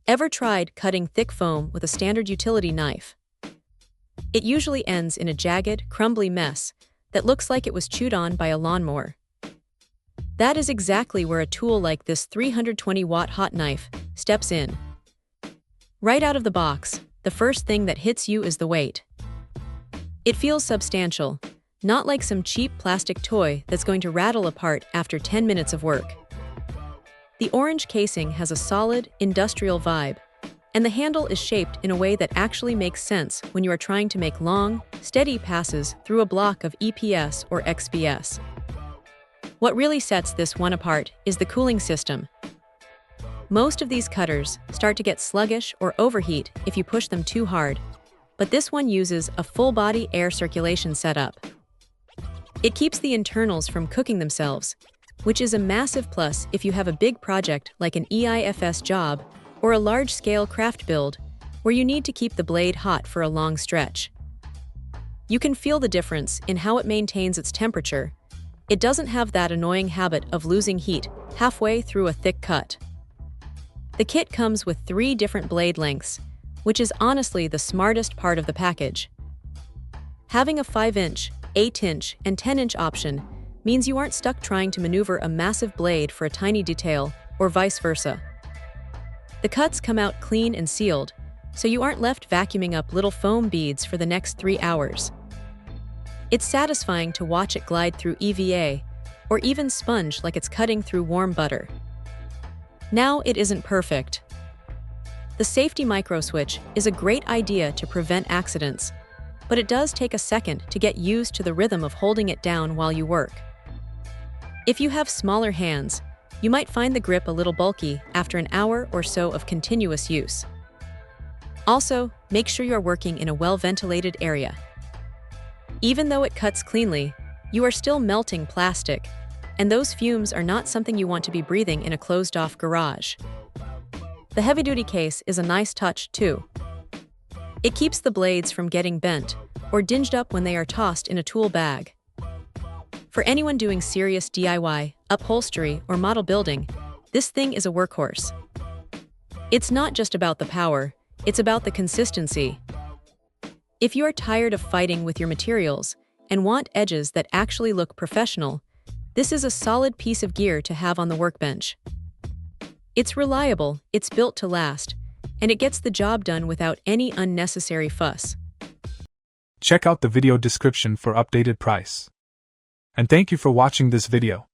Ever tried cutting thick foam with a standard utility knife? It usually ends in a jagged, crumbly mess that looks like it was chewed on by a lawnmower. That is exactly where a tool like this 320-watt hot knife steps in. Right out of the box, the first thing that hits you is the weight. It feels substantial, not like some cheap plastic toy that's going to rattle apart after 10 minutes of work. The orange casing has a solid, industrial vibe, and the handle is shaped in a way that actually makes sense when you are trying to make long, steady passes through a block of EPS or XPS. What really sets this one apart is the cooling system. Most of these cutters start to get sluggish or overheat if you push them too hard, but this one uses a full-body air circulation setup. It keeps the internals from cooking themselves, which is a massive plus if you have a big project like an EIFS job or a large-scale craft build where you need to keep the blade hot for a long stretch. You can feel the difference in how it maintains its temperature. It doesn't have that annoying habit of losing heat halfway through a thick cut. The kit comes with 3 different blade lengths, which is honestly the smartest part of the package. Having a 5-inch, 8-inch, and 10-inch option means you aren't stuck trying to maneuver a massive blade for a tiny detail, or vice versa. The cuts come out clean and sealed, so you aren't left vacuuming up little foam beads for the next 3 hours. It's satisfying to watch it glide through EVA, or even sponge like it's cutting through warm butter. Now, it isn't perfect. The safety micro switch is a great idea to prevent accidents, but it does take a second to get used to the rhythm of holding it down while you work. If you have smaller hands, you might find the grip a little bulky after an hour or so of continuous use. Also, make sure you're working in a well-ventilated area. Even though it cuts cleanly, you are still melting plastic, and those fumes are not something you want to be breathing in a closed-off garage. The heavy-duty case is a nice touch, too. It keeps the blades from getting bent or dinged up when they are tossed in a tool bag. For anyone doing serious DIY, upholstery, or model building, this thing is a workhorse. It's not just about the power, it's about the consistency. If you are tired of fighting with your materials and want edges that actually look professional, this is a solid piece of gear to have on the workbench. It's reliable, it's built to last, and it gets the job done without any unnecessary fuss. Check out the video description for updated price. And thank you for watching this video.